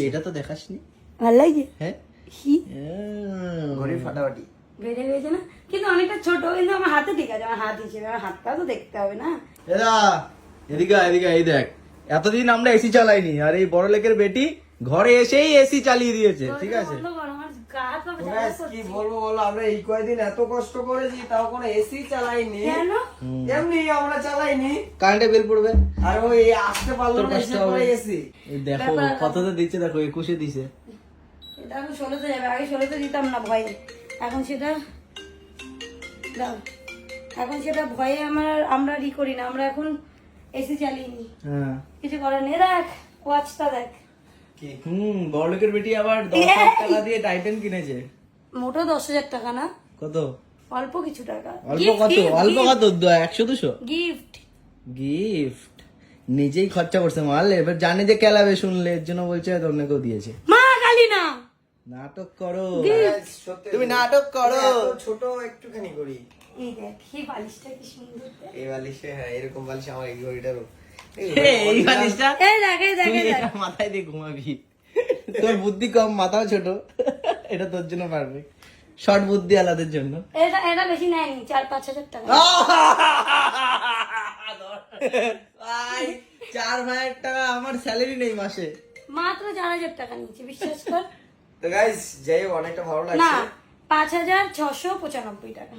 এটা তো দেখাসনি। ভালো লাগে? হ্যাঁ, ঘড়ি ফাটাফাটি বেড়ে গেছে না, কিন্তু অনেকটা ছোট, কিন্তু আমার হাতে ঠিক আছে, আমার হাত হিসেবে আমার হাতটাও তো দেখতে হবে না। এরা এদিকে এদিকে এই দেখ, এতদিন আমরা এসি চালাইনি, আর এই বড় লোকের বেটি ঘরে এসেই এসি চালিয়ে দিয়েছে। ঠিক আছে, বন্ধ কর, আমার গা হাত পা ব্যথা ব্যাস, করছে। কি বলবো বলো, আমরা এই কয়েকদিন এত কষ্ট করেছি, তাও কোনো এসি চালাইনি। কেন? এমনি আমরা চালাইনি, কারেন্টে বিল পড়বে, আর ওই আসতে পারলো তোর না, কষ্ট এসে হবে। পরে এসি। এই দেখো কততে দিচ্ছে, দেখো 21-এ দিছে। এটা এখন 16-তে যাবে, আগে 16-তে দিতাম না ভয়ে, এখন সেটা দাও, এখন সেটা ভয়ে আমরা করি না, আমরা এখন এসি চালিয়ে নি, হ্যাঁ, কিছু করার নেই। দেখ ওয়াচটা দেখ, কি বড় লোকের বেটি আবার 10,000 টাকা দিয়ে টাইটান কিনেছে। মোটো 10,000 টাকা না, কত? অল্প কিছু টাকা। অল্প কত? অল্প কত? 100-200 গিফট। গিফট নিজেই খরচা করছে মাল, এবার জানে যে কেলাবে শুনলে, এর জন্য বলছে অন্যকেও দিয়েছে। মা গালি না, নাটক করো, সত্যি তুমি নাটক করো। এত ছোট একটুখানি করি এই দেখ এই বালিশটা কি সুন্দর দেখ। এই বালিশে, হ্যাঁ এরকম বালিশ আমার এই ঘড়িটারও। এই বালিশটা এই দেখ এই দেখ তুই এই দেখ, এটা মাথায় দিয়ে ঘুমাবি, তোর বুদ্ধি কম, মাথাও ছোট, এটা তোর জন্য পারবে, শর্ট বুদ্ধি আলাদের জন্য। এটা এটা বেশি নেয়নি, 4-5 হাজার টাকা। ভাই 4,000 টাকা আমার স্যালারি নেই মাসে। মাত্র 4,000 টাকা নিচ্ছে, বিশ্বাস কর। তো গাইস, যাই হোক, অনেকটা ভালো না, লাগছে। 5,695 টাকা।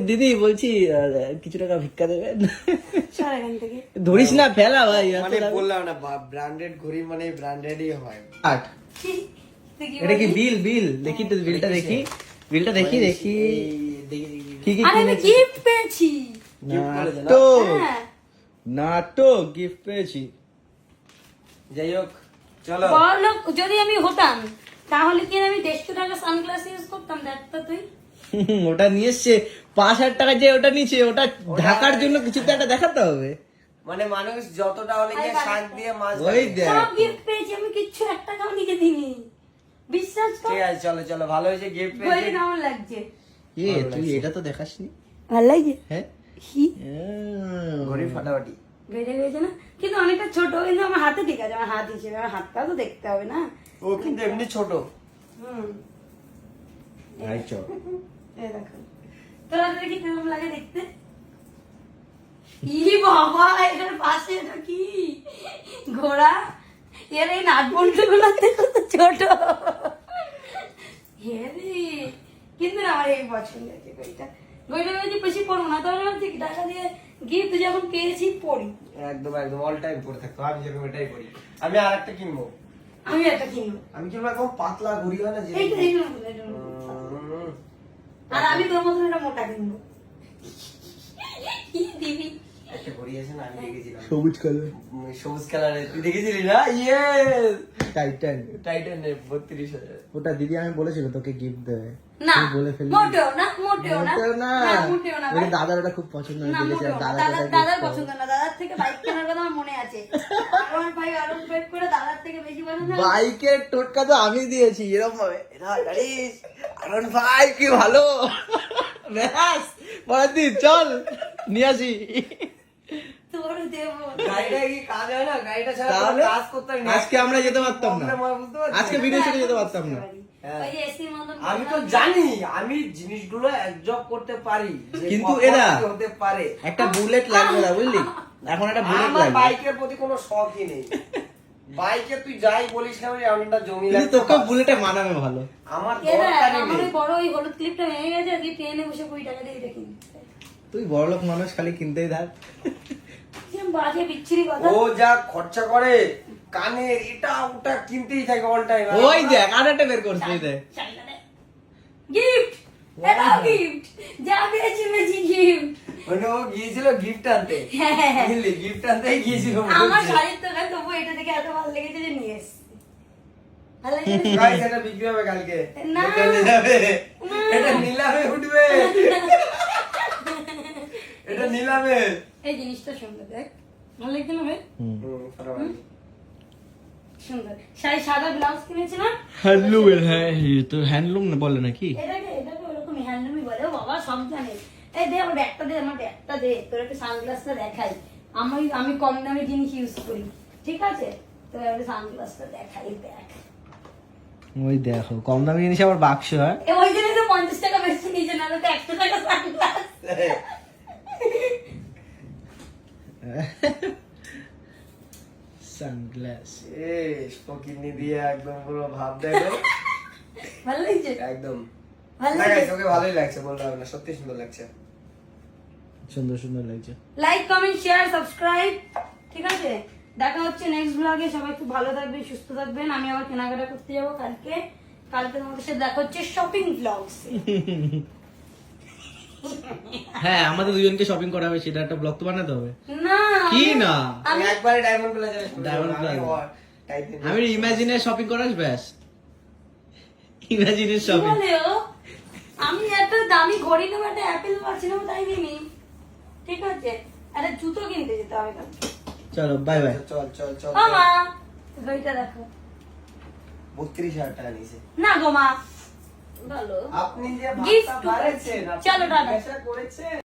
দিদি বলছি কিছু টাকা ভিক্ষা দেবেন? সর এখান থেকে। ধরিস না, ফেলা ভাই, মানে বললাম না, ব্র্যান্ডেড ঘড়ি মানে ব্র্যান্ডেডই হয়। কি? তুই কি এটা কি বললি? বিল দেখি তো, বিলটা দেখি, বিলটা দেখি দেখি কি কি আরে আমি কিনেছি। গিফট পেয়েছি। নাটক, হ্যাঁ, নাটক গিফট পেয়েছি। যাই হোক, চলো। বড়লোক যদি আমি হতাম তাহলে কি আমি 150 টাকা সানগ্লাস ইউজ করতাম, দেখ তো তুই। ওটা নিয়ে এসছে 5,000 টাকা, যে ওটা নিচে, ওটা ঢাকার জন্য কিছু তো একটা দেখাতে হবে। মানে মানুষ যতটা হলে গিয়ে শাক দিয়ে মাছ ওই ধরে। দেখ, সব গিফট পেয়েছি আমি, কিচ্ছু 1 টাকাও নিজে দিইনি, বিশ্বাস কর। ঠিক আছে, চলো চলো, ভালো হয়েছে গিফট বলি পেয়েছি। কেমন লাগছে? তুই এটা তো দেখাসনি। ভালো লাগছে? হ্যাঁ, কি ঘড়ি ফাটাফাটি বেড়ে গেছে না, কিন্তু অনেকটা ছোট, কিন্তু আমার হাতে ঠিক আছে, আমার হাত হিসেবে আমার হাতটাও তো দেখতে হবে না। ও কিন্তু এমনি ছোট। হুম, ভাই চ, এই দেখো, তোরা দেখি কেমন লাগে দেখতে। ই বাবা, এটার পাশে এটা কি ঘোড়া, এর এই নাটবল্টু গুলো কত ছোট। হেরি, কিন্তু আমার এই পছন্দ হয়েছে ঘড়িটা। ঘড়িটা ভেবেছি বেশি পড়বো না, তবে ভাবছি টাকা দিয়ে গিফট যখন পেয়েছি পড়ি। একদম একদম অল টাইম পরে থাকতো, আমি যেরকম এটাই করি। আমি আর একটা কিনবো, আমি একটা কিনবো, আমি কিনবো একদম পাতলা ঘড়ি হয় না যে। এইটা এইটা এইটা। আর আমি তোর মতন একটা মোটা কিনবো। কি দিবি? একটা ঘড়ি আছে না, আমি দেখেছিলাম সবুজ কালার, সবুজ কালারের, তুই দেখেছিলি না? Yes, Titan. টাইটানের 32,000। ওটা দিদি আমি বলেছিল তোকে গিফট দেবে, না, তুই বলে ফেললি। মোটেও না, মোটেও না, মোটেও না, না, মোটেও না ভাই। ওই দাদার ওটা খুব পছন্দ না, হয়েছে, মোটেও না। দাদার পছন্দ না, দাদার থেকে বাইক কেনার কথা আমার মনে আছে। আমার ভাই আরো বাইক করে দাদার থেকে বেশি পছন্দ। বাইকের টোটকা তো আমি দিয়েছি, এরকম ভাবে এটা জানিস, আরন ভাই কি ভালো, ব্যাস পরের দিন চল নিয়ে আসি। তোর দেবো। গাড়িটা কি কাজ হয় না? গাড়িটা ছাড়া তাহলে কোনো কাজ করতে পারি না। আজকে আমরা যেতে পারতাম না, আমরা বুঝতে পারছি। আজকে ভিডিও শুটে যেতে পারতাম না। ওই যে এসির মতন আমি তো জানি, আমি জিনিসগুলো অ্যাবজর্ব করতে পারি, যে কিন্তু কখন এরা কি হতে পারে। একটা বুলেট লাগবে না, বুঝলি, এখন একটা বুলেট আমার লাগবে। বাইকের প্রতি কোনো শখই নেই। বাইকে তুই যাই বলিস না, ওই এমনটা জমি কিন্তু লাগতো। তোকে বুলেটে মানাবে ভালো। আমার এরা দরকারই আমার নেই। ওই বড় ওই হলুদ ক্লিপটা ভেঙে গেছে, আজকে ট্রেনে বসে 20 টাকা দিয়ে এটা কিনতে। তুই বড়লোক মানুষ, খালি কিনতেই থাক। কিরম বাজে বিচ্ছিরি কথা। ও যা খরচা করে কানের এটা ওটা কিনতেই থাকে অল টাইম। ওই দেখ আর একটা বের করছে, এই দেখ। গিফট, এটাও গিফট, যা পেয়েছি পেয়েছি গিফট। মানে ও গিয়েছিল গিফট আনতে, হ্যাঁ। বুঝলি, গিফট আনতেই গিয়েছিল। আমার শাড়ির তো গায়ে তবু এটা দেখে এত ভালো লেগেছে যে নিয়ে এসেছি। ভালো লেগেছে? গাইস, এটা বিক্রি হবে কালকে। না। এটা নিলামে, এটা নিলামে উঠবে, এটা নিলামে। এই জিনিসটা সুন্দর, দেখ ভালো লাগছে না ভাই? ফাটাফাটি। সুন্দর শাড়ি, সাদা ব্লাউজ কিনেছিলাম। হ্যান্ডলুম, হ্যাঁ তো হ্যান্ডলুম না বলে নাকি? এটাকে ওরকম হ্যান্ডলুমই বলে। ও বাবা সব জানে। এই দে আমার ব্যাগটা দে, আমার ব্যাগটা দে, তোর একটা সানগ্লাসটা দেখাই। আমি কম দামি জিনিস ইউজ করি, ঠিক আছে? তো এবার সানগ্লাসটা দেখাই, দেখ। ওই দেখো কম দামি জিনিস আবার বাক্স হয়। ওই জন্য তো 50 টাকা বেশি নিচে, না তো 100 টাকা সানগ্লাস। সানগ্লাস কিডনি দিয়ে একদম পুরো ভাব দেখো। ভালো লাগছে? একদম ভালো না লাগছে? guys, ওকে ভালোই লাগছে, বললাম না, সত্যি সুন্দর লাগছে। সুন্দর সুন্দর লাগছে। লাইক, কমেন্ট, শেয়ার, সাবস্ক্রাইব, ঠিক আছে? দেখা হচ্ছে নেক্সট ব্লগে। সবাই খুব ভালো থাকবেন, সুস্থ থাকবেন। আমি আবার কেনাকাটা করতে যাবো কালকে। কালকে তোমাদের সাথে দেখা হচ্ছে শপিং ব্লগস। হ্যাঁ, আমাদের দুজনকে শপিং করা হবে, সেটা একটা ব্লগ তো বানাতে হবে। না কি না? আমি একবারে ডায়মন্ড প্লাজারে Diamond Plaza। আমি ইমাজিনের শপিং করাস ব্যাস। ইমাজিনের কি শপিং। বলে ও? আমি একটা দামি ঘড়ি নেবো, একটা অ্যাপেল ওয়াচ নেবো, তাই নিনি, ঠিক আছে? একটা জুতো কিনতে যেতে হবে কালকে। চলো বাই বাই। চল চল চল ও মা, ঘড়িটা দেখো। 32,000 টাকা নিয়েছে। না গো মা, ভালো আপনি যে Gift ভাবটা to- পারেছেন, আপনি চলো, টাটা। জিজ্ঞাসা করেছেন।